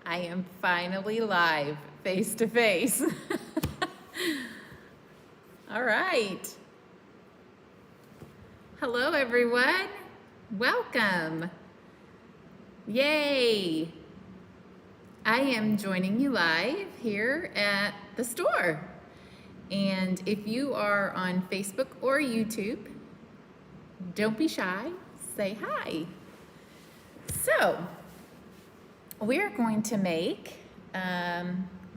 I am finally live, face to face. All right. Hello, everyone. Welcome. Yay. I am joining you live here at the store. And if you are on Facebook or YouTube, don't be shy, say hi. So, we're going to make,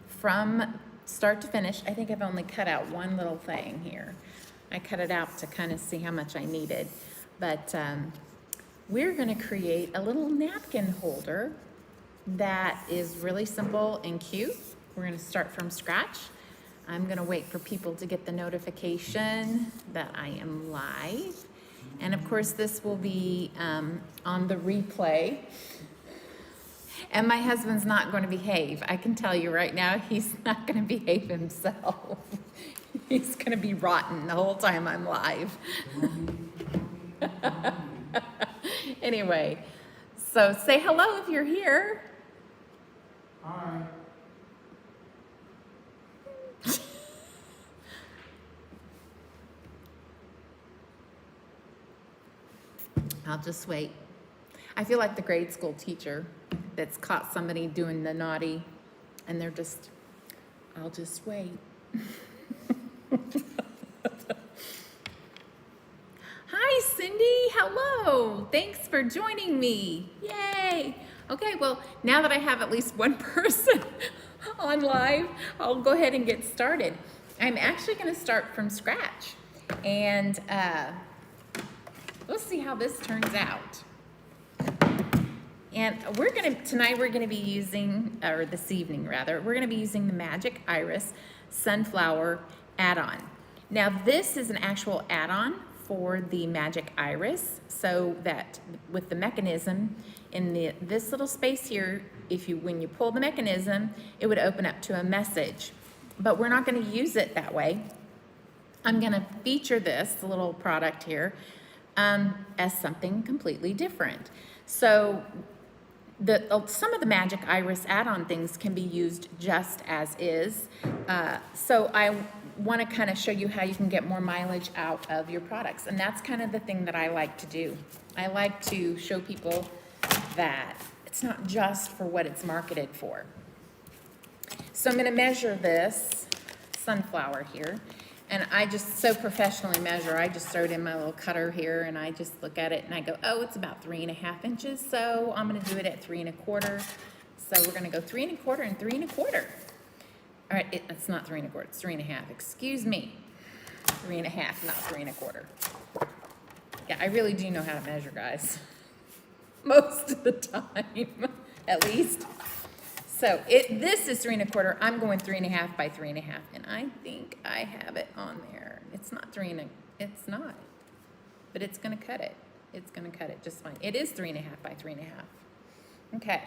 from start to finish, I think I've only cut out one little thing here. I cut it out to kind of see how much I needed. But we're gonna create a little napkin holder that is really simple and cute. We're gonna start from scratch. I'm gonna wait for people to get the notification that I am live. And of course, this will be on the replay. And my husband's not going to behave. I can tell you right now, he's not going to behave himself. He's going to be rotten the whole time I'm live. Anyway, so say hello if you're here. Hi. I'll just wait. I feel like the grade school teacher that's caught somebody doing the naughty, and they're just, I'll just wait. Hi, Cindy. Hello. Thanks for joining me. Yay. Okay, well, now that I have at least one person on live, I'll go ahead and get started. I'm actually going to start from scratch, and let's see how this turns out. And tonight we're gonna be using, or this evening rather, we're gonna be using the Magic Iris Sunflower add-on. Now this is an actual add-on for the Magic Iris, so that with the mechanism in this little space here, when you pull the mechanism, it would open up to a message. But we're not gonna use it that way. I'm gonna feature this little product here as something completely different. So some of the Magic Iris add-on things can be used just as is. So I want to kind of show you how you can get more mileage out of your products. And that's kind of the thing that I like to do. I like to show people that it's not just for what it's marketed for. So I'm going to measure this sunflower here. And I just so professionally measure. I just throw it in my little cutter here, and I just look at it and I go, oh, it's about 3.5 inches. So I'm gonna do it at 3 1/4. So we're gonna go 3 1/4 and 3 1/4. All right, it's not 3 1/4, it's 3 1/2. Excuse me, 3 1/2, not 3 1/4. Yeah, I really do know how to measure, guys. Most of the time, at least. So this is 3 1/4. I'm going 3 1/2 by 3 1/2, and I think I have it on there. It's not it's not, but it's gonna cut it. It's gonna cut it just fine. It is 3 1/2 by 3 1/2. Okay.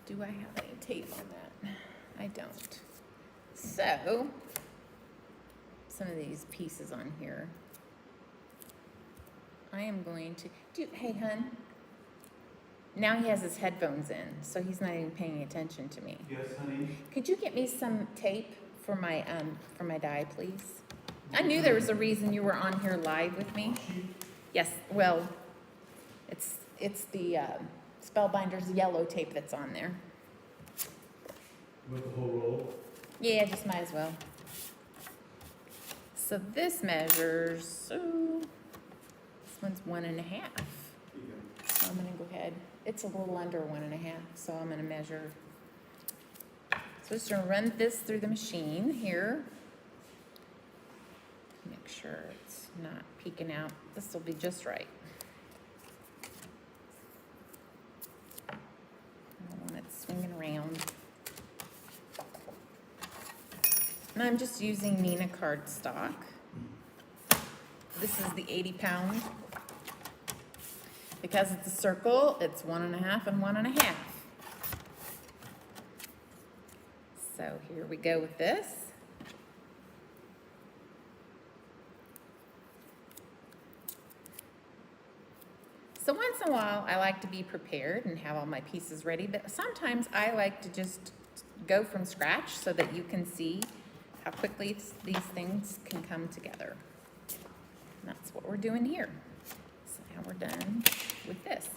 Do I have any tape on that? I don't. So some of these pieces on here, I am going to do. Hey, hun. Now he has his headphones in, so he's not even paying attention to me. Yes, honey. Could you get me some tape for my die, please? I knew there was a reason you were on here live with me. Yes, well, it's the Spellbinders yellow tape that's on there. With the whole roll? Yeah, just might as well. So this measures, this one's 1 1/2. So I'm gonna go ahead. It's a little under 1 1/2, so I'm gonna measure. So just gonna run this through the machine here. Make sure it's not peeking out. This will be just right. I don't want it swinging around. And I'm just using Nina cardstock. This is the 80-pound. Because it's a circle, it's 1 1/2 and 1 1/2. So here we go with this. So once in a while, I like to be prepared and have all my pieces ready, but sometimes I like to just go from scratch so that you can see how quickly these things can come together. And that's what we're doing here. So now we're done with this.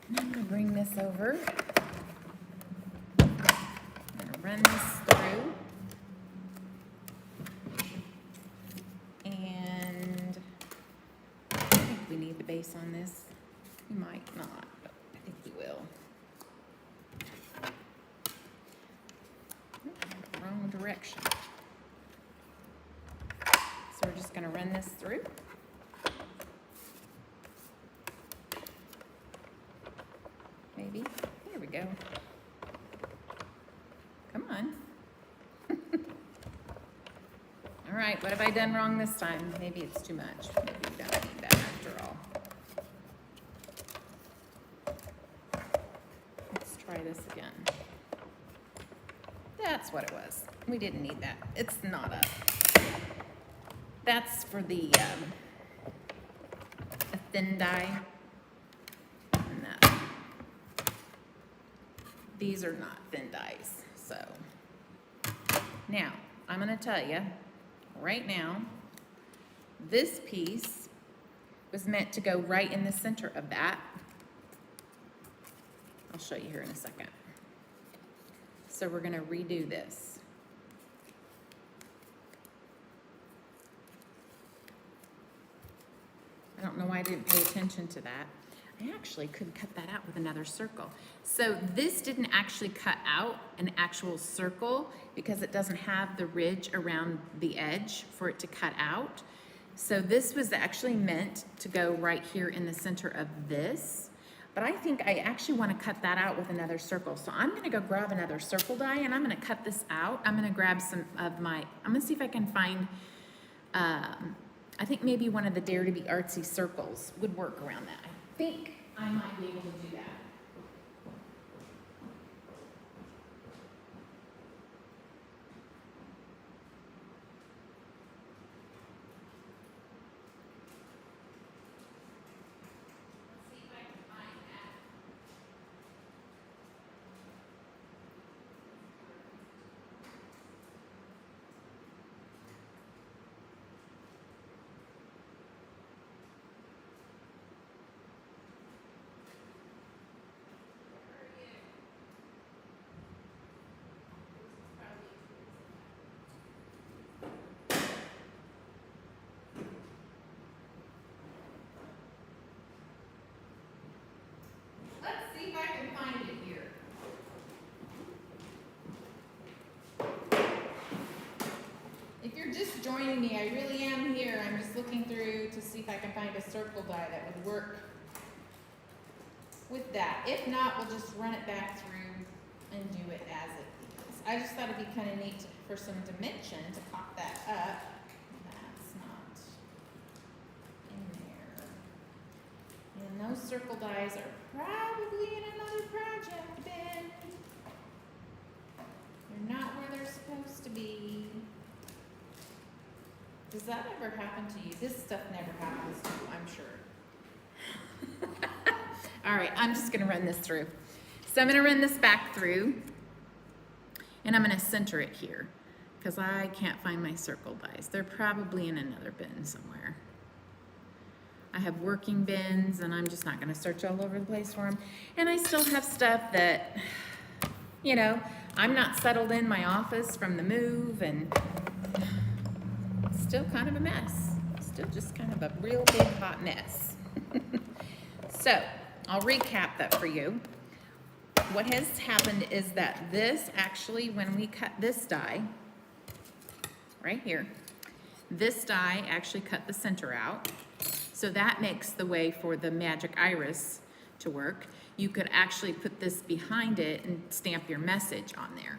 And I'm gonna bring this over. I'm gonna run this through. And I think we need the base on this. We might not, but I think we will. Wrong direction. So we're just gonna run this through. Maybe. There we go. Come on. All right, what have I done wrong this time? Maybe it's too much. Maybe we don't need that after all. Let's try this again. That's what it was. We didn't need that. It's not up. That's for the a thin die. And that. These are not thin dies. So now I'm going to tell you right now, this piece was meant to go right in the center of that. I'll show you here in a second. So we're going to redo this. I don't know why I didn't pay attention to that. I actually could cut that out with another circle. So this didn't actually cut out an actual circle because it doesn't have the ridge around the edge for it to cut out. So this was actually meant to go right here in the center of this. But I think I actually want to cut that out with another circle. So I'm going to go grab another circle die and I'm going to cut this out. I'm going to grab some of my, I'm going to see if I can find, I think maybe one of the Dare to Be Artsy circles would work around that. I think I might be able to do that. See if I can find it here. If you're just joining me, I really am here. I'm just looking through to see if I can find a circle die that would work with that. If not, we'll just run it back through and do it as it is. I just thought it'd be kind of neat for some dimension to pop that up. That's not in there. And those circle dies are probably in another project bin. They're not where they're supposed to be. Does that ever happen to you? This stuff never happens to you, I'm sure. All right, I'm just gonna run this through. So I'm gonna run this back through and I'm gonna center it here because I can't find my circle dies. They're probably in another bin somewhere. I have working bins and I'm just not gonna search all over the place for them. And I still have stuff that, you know, I'm not settled in my office from the move and it's still kind of a mess. Still just kind of a real big hot mess. So I'll recap that for you. What has happened is that this actually, when we cut this die, right here, this die actually cut the center out. So that makes the way for the magic iris to work. You could actually put this behind it and stamp your message on there.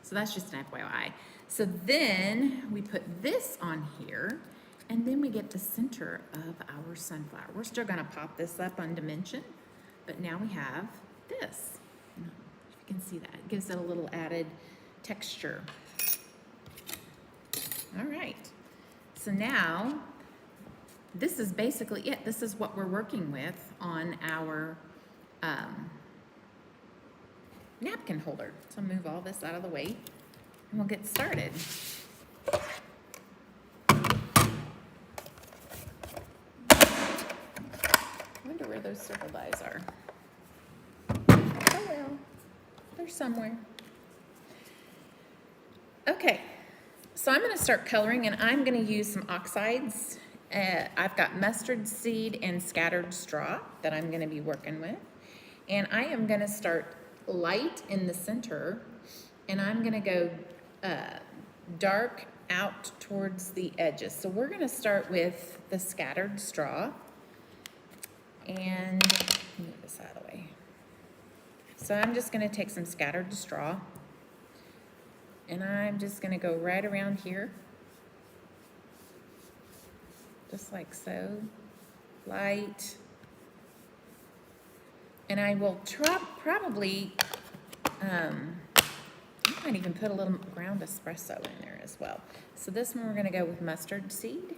So that's just an FYI. So then we put this on here and then we get the center of our sunflower. We're still gonna pop this up on dimension, but now we have this. If you can see that, it gives it a little added texture. All right, so now this is basically it. This is what we're working with on our napkin holder. So I'll move all this out of the way and we'll get started. I wonder where those circle dies are. Oh well, they're somewhere. Okay, so I'm gonna start coloring and I'm gonna use some oxides. I've got mustard seed and scattered straw that I'm gonna be working with. And I am gonna start light in the center and I'm gonna go dark out towards the edges. So we're gonna start with the scattered straw. And move this out of the way. So I'm just gonna take some scattered straw and I'm just gonna go right around here. Just like so, light. And I will probably, I might even put a little ground espresso in there as well. So this one we're gonna go with mustard seed.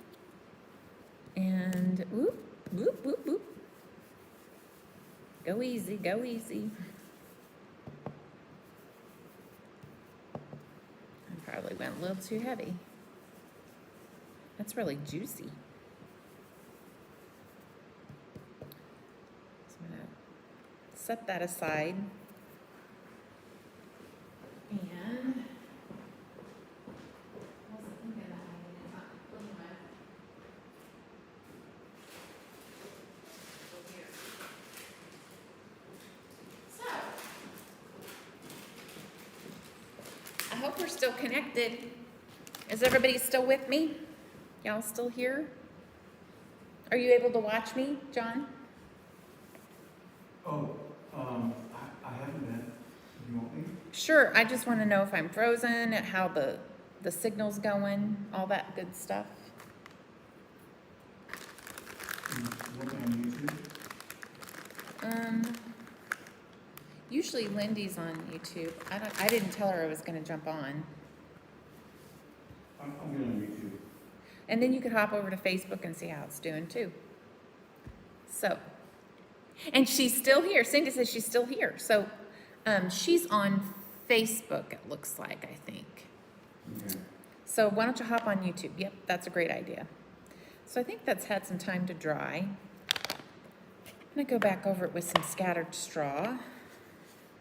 And whoop, whoop, whoop, whoop. Go easy, go easy. I probably went a little too heavy. That's really juicy. So I'm gonna set that aside. And I hope we're still connected. Is everybody still with me? Y'all still here? Are you able to watch me, John? Oh, I haven't been. You want me? Sure, I just want to know if I'm frozen, how the signal's going, all that good stuff. You working on YouTube? Usually Lindy's on YouTube. I didn't tell her I was going to jump on. I'm good on YouTube. And then you could hop over to Facebook and see how it's doing too. So, and she's still here. Cindy says she's still here. So, she's on Facebook, it looks like, I think. Okay. So why don't you hop on YouTube? Yep, that's a great idea. So I think that's had some time to dry. I'm gonna go back over it with some scattered straw.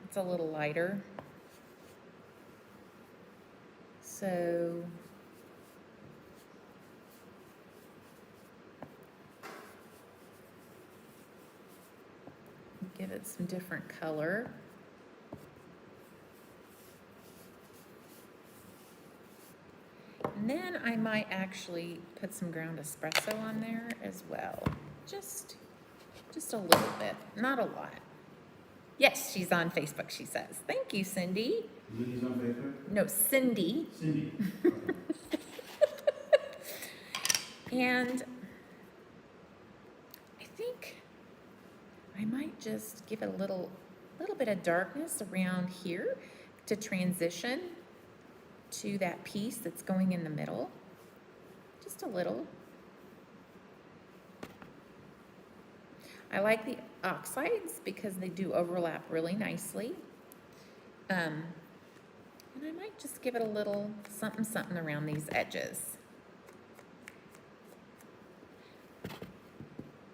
It's a little lighter. So give it some different color. And then I might actually put some ground espresso on there as well. Just a little bit, not a lot. Yes, she's on Facebook, she says. Thank you, Cindy. Lily's on Facebook? No, Cindy. Cindy. And I think I might just give it a little bit of darkness around here to transition to that piece that's going in the middle. Just a little. I like the oxides because they do overlap really nicely. And I might just give it a little something around these edges.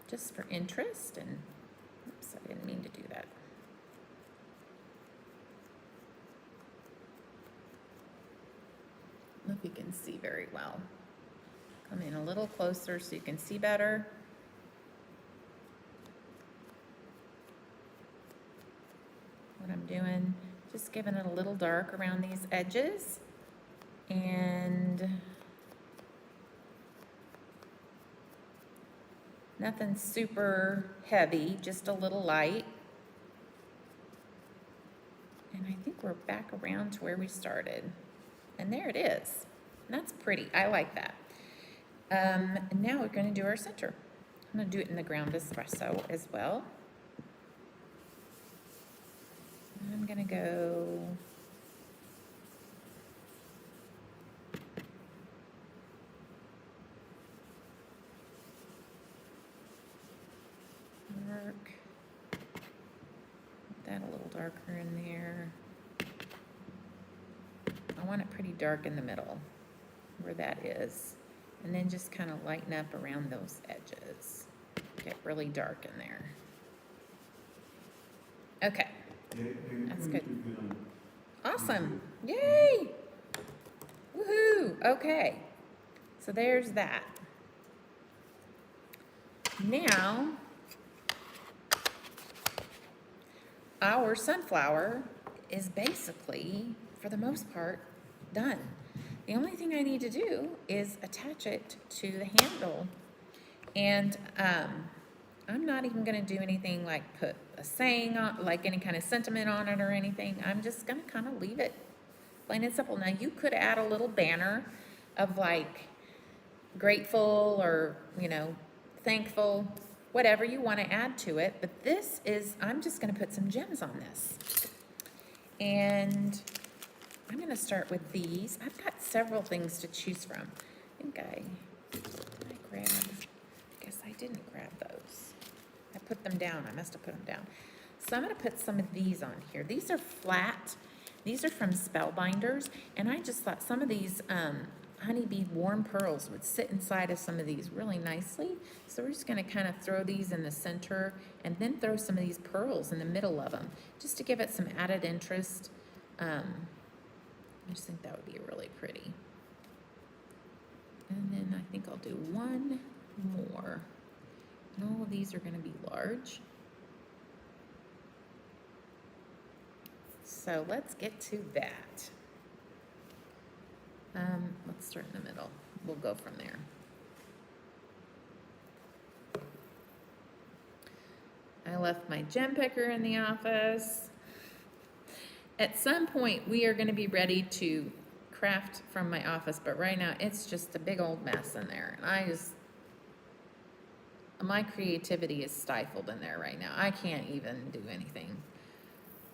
Just for interest, and oops, I didn't mean to do that. I don't know if you can see very well. Come in a little closer so you can see better. What I'm doing, just giving it a little dark around these edges, and nothing super heavy, just a little light. And I think we're back around to where we started. And there it is. And that's pretty. I like that. And now we're going to do our center. I'm going to do it in the ground espresso as well. And I'm going to go dark. Put that a little darker in there. I want it pretty dark in the middle where that is. And then just kind of lighten up around those edges. Get really dark in there. Okay, that's good. Awesome, yay! Woohoo, okay. So there's that. Now, our sunflower is basically, for the most part, done. The only thing I need to do is attach it to the handle. And I'm not even gonna do anything like put a saying on, like any kind of sentiment on it or anything. I'm just gonna kind of leave it plain and simple. Now you could add a little banner of like grateful or, you know, thankful, whatever you want to add to it. But this is, I'm just going to put some gems on this. And I'm going to start with these. I've got several things to choose from. I think I grabbed, I guess I didn't grab those. I put them down. I must have put them down. So I'm going to put some of these on here. These are flat. These are from Spellbinders. And I just thought some of these honeybee warm pearls would sit inside of some of these really nicely. So we're just going to kind of throw these in the center and then throw some of these pearls in the middle of them just to give it some added interest. I just think that would be really pretty. And then I think I'll do one more. And all of these are going to be large. So let's get to that. Let's start in the middle. We'll go from there. I left my gem picker in the office. At some point, we are going to be ready to craft from my office, but right now it's just a big old mess in there. And my creativity is stifled in there right now. I can't even do anything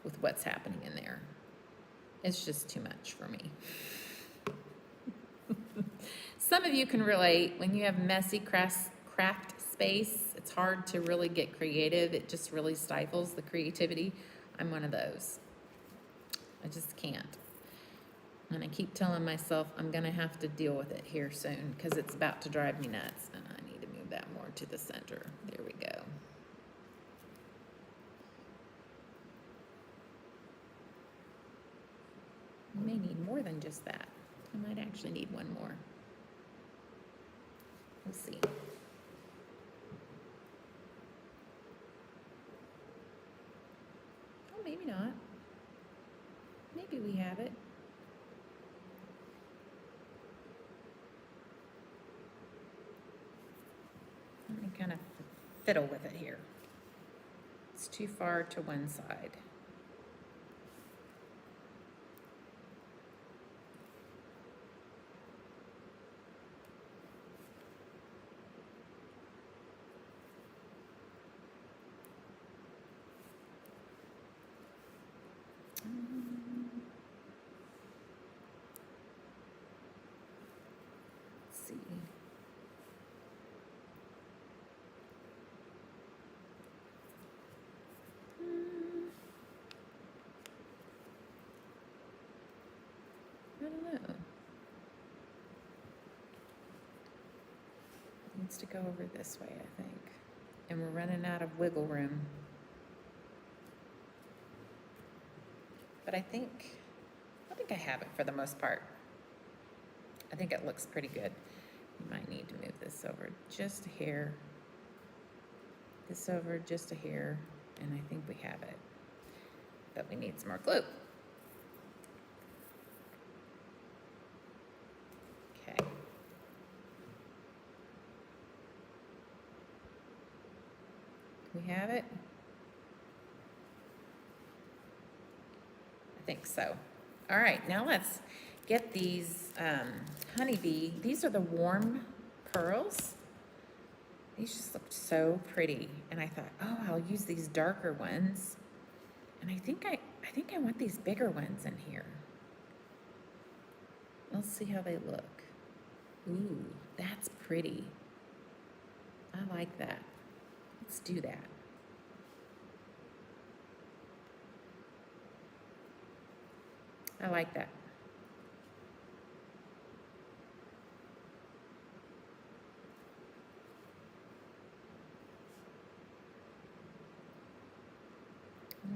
with what's happening in there. It's just too much for me. Some of you can relate. When you have messy craft space, it's hard to really get creative. It just really stifles the creativity. I'm one of those. I just can't. And I keep telling myself I'm going to have to deal with it here soon because it's about to drive me nuts. And I need to move that more to the center. There we go. I may need more than just that. I might actually need one more. We'll see. Oh, maybe not. Maybe we have it. Let me kind of fiddle with it here. It's too far to one side. See. I don't know. Needs to go over this way, I think. And we're running out of wiggle room. But I think I have it for the most part. I think it looks pretty good. You might need to move this over just a hair. This over just a hair, and I think we have it. But we need some more glue. Okay. We have it? I think so. All right, now let's get these honeybee. These are the warm pearls. These just looked so pretty. And I thought, oh, I'll use these darker ones. And I think I want these bigger ones in here. Let's see how they look. Ooh, that's pretty. I like that. Let's do that. I like that.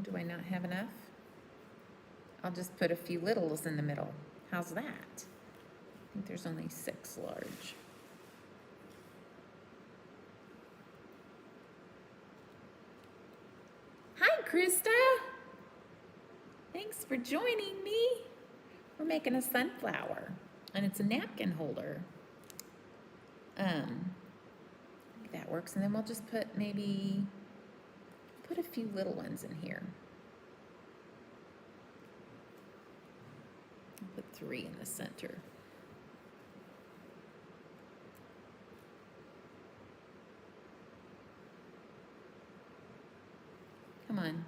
Do I not have enough? I'll just put a few littles in the middle. How's that? I think there's only 6 large. Hi, Krista. Thanks for joining me. We're making a sunflower, and it's a napkin holder. That works, and then we'll just put maybe a few little ones in here. I'll put 3 in the center. Come on,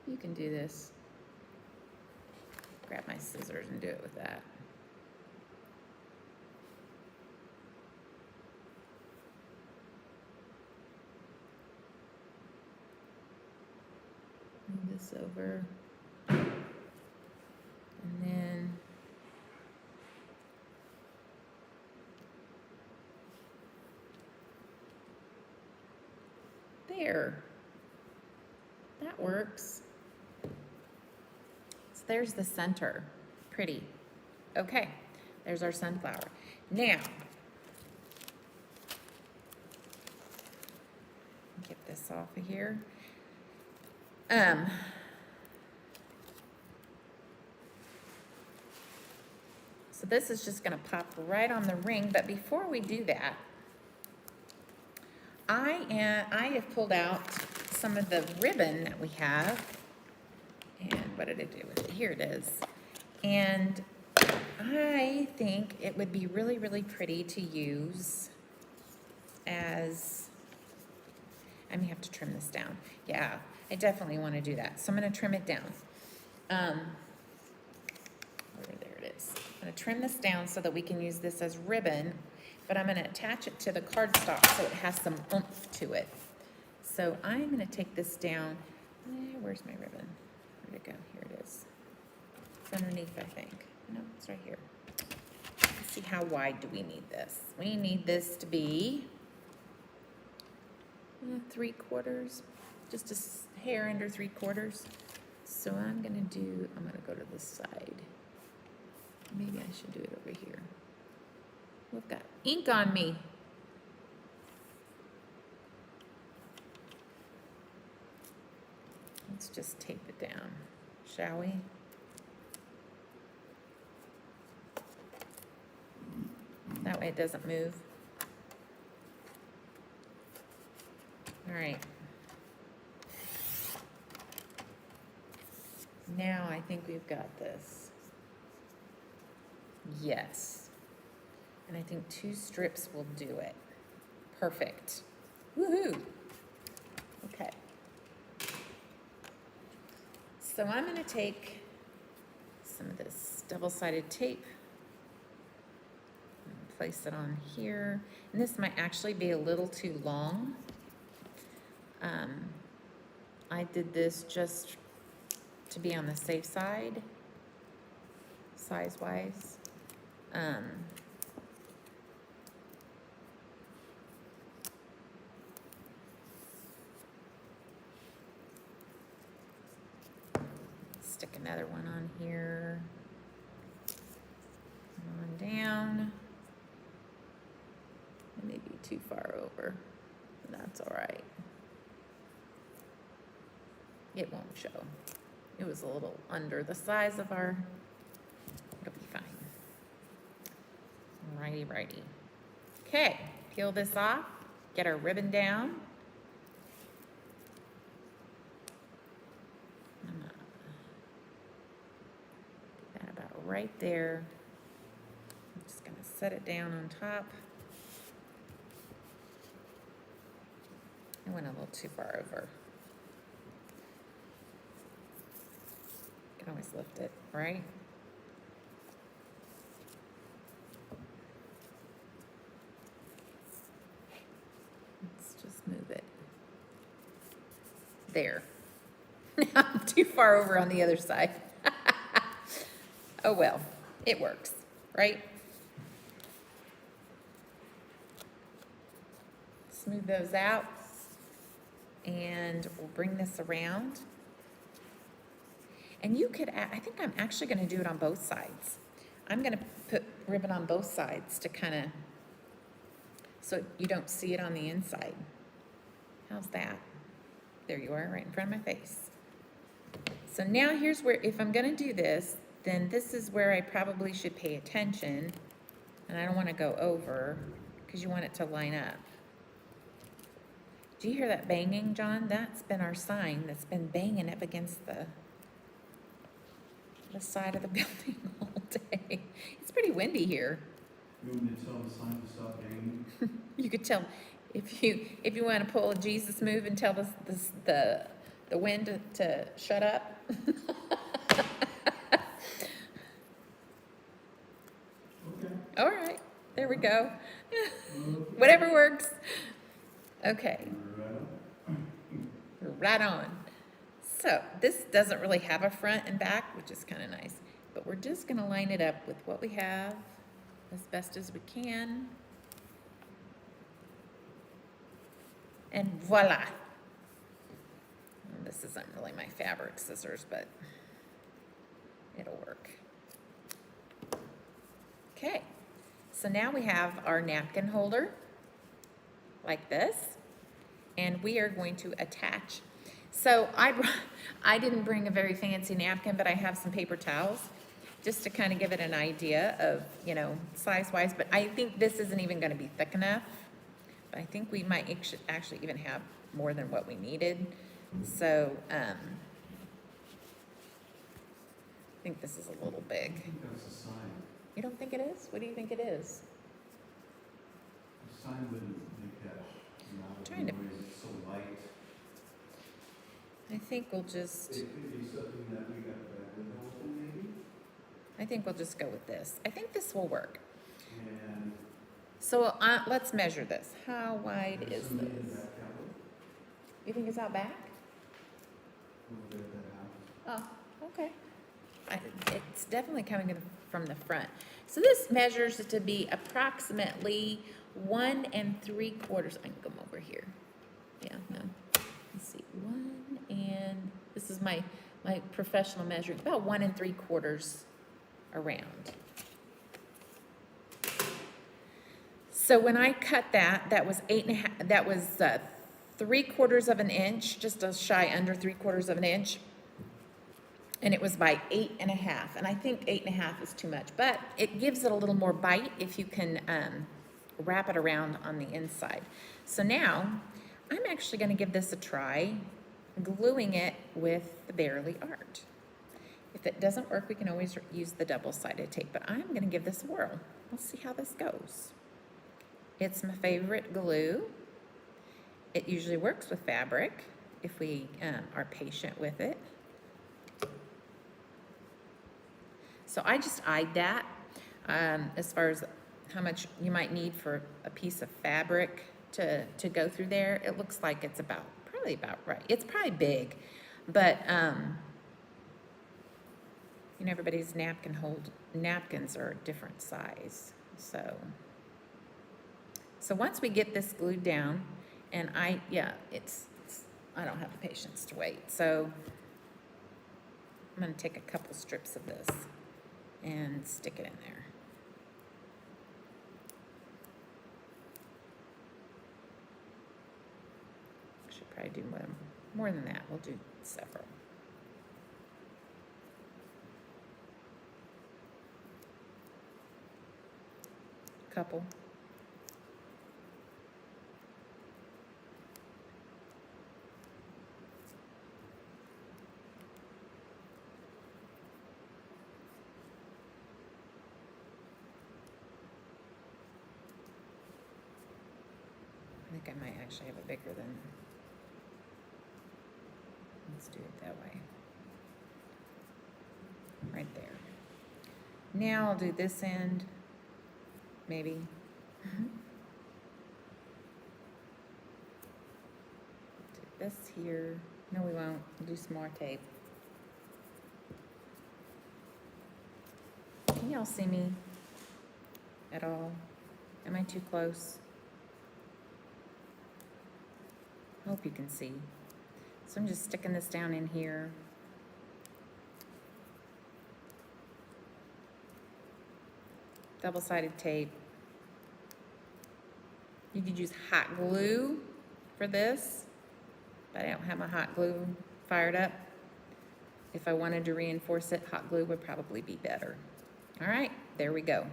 you can do this. Grab my scissors and do it with that. Move this over. And then there. That works. So there's the center. Pretty. Okay, there's our sunflower. Now, get this off of here. So this is just gonna pop right on the ring, but before we do that, I have pulled out some of the ribbon that we have, and what did I do with it? Here it is. And I think it would be really, really pretty to use as, I may have to trim this down. Yeah, I definitely want to do that. So I'm going to trim it down. There it is. I'm going to trim this down so that we can use this as ribbon, but I'm going to attach it to the cardstock so it has some oomph to it. So I'm going to take this down. Where's my ribbon? Where'd it go? Here it is. It's underneath, I think. No, it's right here. Let's see, how wide do we need this? We need this to be 3/4, just a hair under 3/4. So I'm gonna go to this side. Maybe I should do it over here. We've got ink on me. Let's just tape it down, shall we? That way it doesn't move. All right. Now I think we've got this. Yes. And I think 2 strips will do it. Perfect. Woohoo! Okay. So I'm going to take some of this double-sided tape and place it on here. And this might actually be a little too long. I did this just to be on the safe side, size-wise. Stick another one on here. On down. It may be too far over, but that's all right. It won't show. It was a little under the size of our, it'll be fine. Righty. Okay, peel this off, get our ribbon down. Put that about right there. I'm just gonna set it down on top. I went a little too far over. Can always lift it, right? Let's just move it. There. I'm too far over on the other side. Oh well, it works, right? Smooth those out, and we'll bring this around. And you could, I think I'm actually gonna do it on both sides. I'm gonna put ribbon on both sides to kind of, so you don't see it on the inside. How's that? There you are, right in front of my face. So now here's where, if I'm gonna do this, then this is where I probably should pay attention. And I don't wanna go over, because you want it to line up. Do you hear that banging, John? That's been our sign that's been banging up against the side of the building all day. It's pretty windy here. You want me to tell the sign to stop banging? You could tell, if you want to pull a Jesus move and tell the wind to shut up. Okay. All right, there we go. Whatever works. Okay, right on. So this doesn't really have a front and back, which is kind of nice, but we're just gonna line it up with what we have as best as we can. And voila. This isn't really my fabric scissors, but it'll work. Okay, so now we have our napkin holder like this, and we are going to attach. So I didn't bring a very fancy napkin, but I have some paper towels just to kind of give it an idea of, you know, size-wise, but I think this isn't even gonna be thick enough. But I think we might actually even have more than what we needed. So, I think this is a little I big. think that's a sign. You don't think it is? What do you think it is? The sign wouldn't make that. Trying to- It's so light. I think we'll just, It could be something that we got back in the whole, maybe? I think we'll just go with this. I think this will work. And. So let's measure this. How wide is somebody in this? that cabinet You think it's out back? over there at that house. Oh, okay. It's definitely coming from the front. So this measures it to be approximately 1 3/4. I can come over here. Yeah, no. Let's see, 1 and, this is my professional measuring, about 1 3/4 around. So when I cut that, that was 8.5, that was 3/4 of an inch, just a shy under 3/4 of an inch. And it was by 8.5, and I think 8.5 is too much, but it gives it a little more bite if you can wrap it around on the inside. So now, I'm actually gonna give this a try, gluing it with the Bearly Art. If it doesn't work, we can always use the double-sided tape, but I'm gonna give this a whirl. Let's see how this goes. It's my favorite glue. It usually works with fabric if we are patient with it. So I just eyed that as far as how much you might need for a piece of fabric to go through there. It looks like it's probably about right. It's probably big, but you know, everybody's napkins are a different size. So once we get this glued down, and I don't have the patience to wait. So I'm gonna take a couple strips of this and stick it in there. Should probably do more than that. We'll do several. Couple. I think I might actually have it bigger than, let's do it that way. Right there. Now I'll do this end, maybe. Do this here. No, we won't. We'll do some more tape. Can y'all see me at all? Am I too close? I hope you can see. So I'm just sticking this down in here. Double-sided tape. You could use hot glue for this, but I don't have my hot glue fired up. If I wanted to reinforce it, hot glue would probably be better. All right, there we go.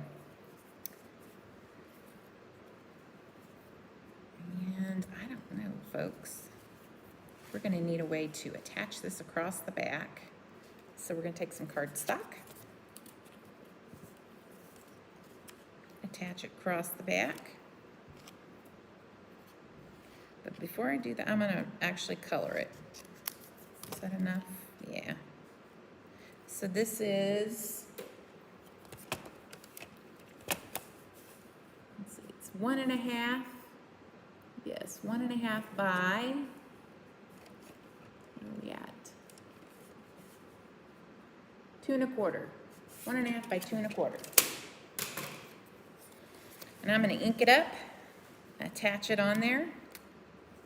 And I don't know, folks. We're gonna need a way to attach this across the back. So we're gonna take some cardstock, attach it across the back. But before I do that, I'm gonna actually color it. Is that enough? Yeah. So this is, let's see, it's 1.5. Yes, 1.5 by, where are we at? 2 1/4. 1.5 by 2 1/4. And I'm going to ink it up, attach it on there,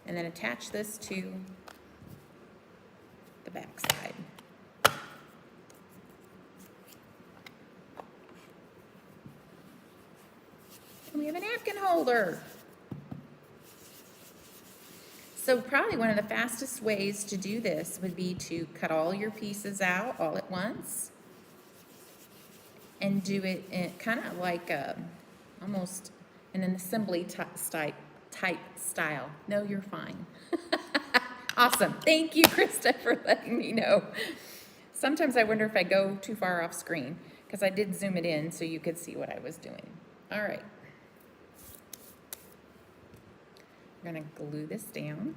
and then attach this to the back side. And we have a napkin holder. So probably one of the fastest ways to do this would be to cut all your pieces out all at once and do it in kind of like almost in an assembly type style. No, you're fine. Awesome. Thank you, Krista, for letting me know. Sometimes I wonder if I go too far off screen because I did zoom it in so you could see what I was doing. All right. We're going to glue this down.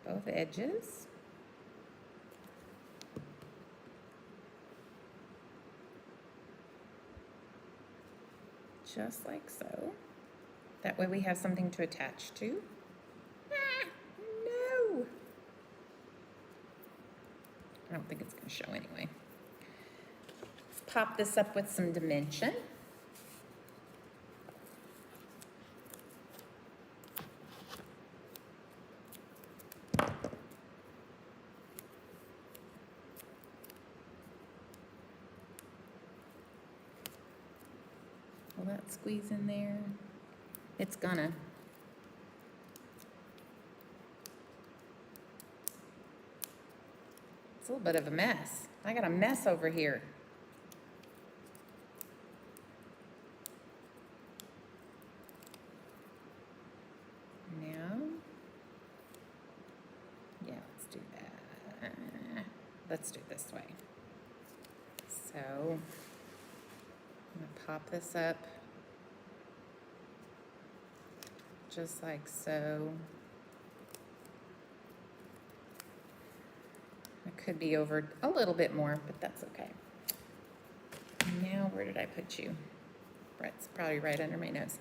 Both edges. Just like so. That way we have something to attach to. Ah, no! I don't think it's going to show anyway. Pop this up with some dimension. Will that squeeze in there? It's gonna. It's a little bit of a mess. I got a mess over here. Let's do it this way. So, I'm going to pop this up just like so. It could be over a little bit more, but that's okay. Now, where did I put you? Brett's probably right under my nose.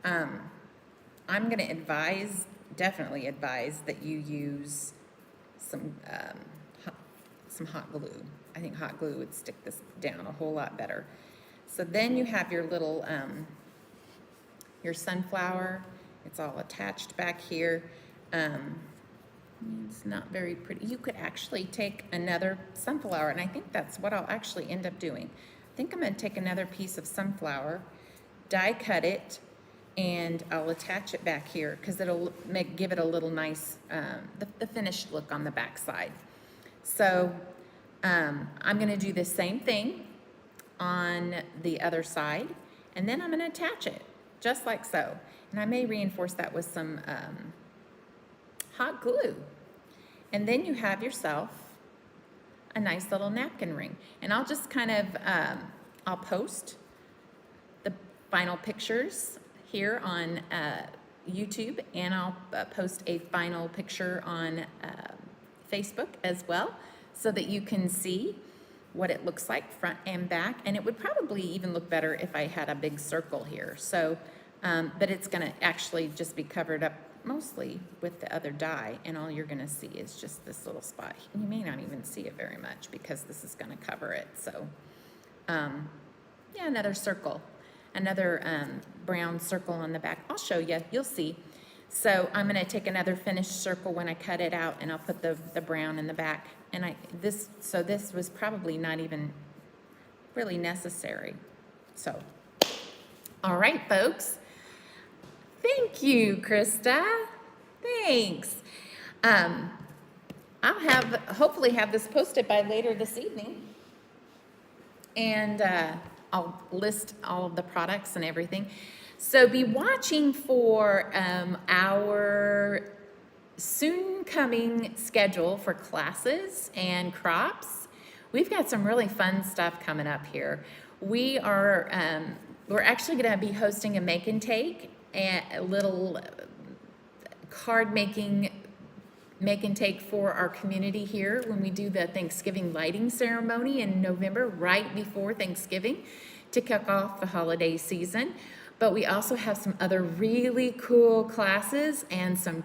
I'm going to definitely advise that you use some hot glue. I think hot glue would stick this down a whole lot better. So then you have your little, your sunflower. It's all attached back here. It's not very pretty. You could actually take another sunflower, and I think that's what I'll actually end up doing. I think I'm going to take another piece of sunflower, die cut it, and I'll attach it back here because it'll give it a little nice, the finished look on the back side. So I'm going to do the same thing on the other side, and then I'm going to attach it just like so. And I may reinforce that with some hot glue. And then you have yourself a nice little napkin ring. And I'll just kind of, I'll post the final pictures here on YouTube, and I'll post a final picture on Facebook as well, so that you can see what it looks like front and back. And it would probably even look better if I had a big circle here. So, but it's gonna actually just be covered up mostly with the other die, and all you're gonna see is just this little spot. You may not even see it very much because this is gonna cover it, so. Yeah, another circle, another brown circle on the back. I'll show you, you'll see. So I'm gonna take another finished circle when I cut it out, and I'll put the brown in the back. And this was probably not even really necessary. So, all right, folks. Thank you, Krista. Thanks. I'll hopefully have this posted by later this evening. And I'll list all of the products and everything. So be watching for our soon coming schedule for classes and crops. We've got some really fun stuff coming up here. We're actually going to be hosting a make and take, a little card making make and take for our community here when we do the Thanksgiving lighting ceremony in November, right before Thanksgiving, to kick off the holiday season. But we also have some other really cool classes and some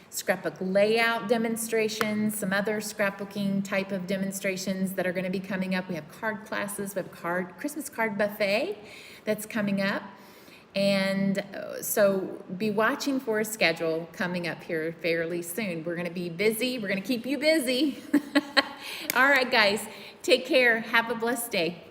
scrapbook layout demonstrations, some other scrapbooking type of demonstrations that are going to be coming up. We have card classes, we have Christmas card buffet that's coming up. And so be watching for a schedule coming up here fairly soon. We're going to be busy. We're going to keep you busy. All right, guys, take care. Have a blessed day.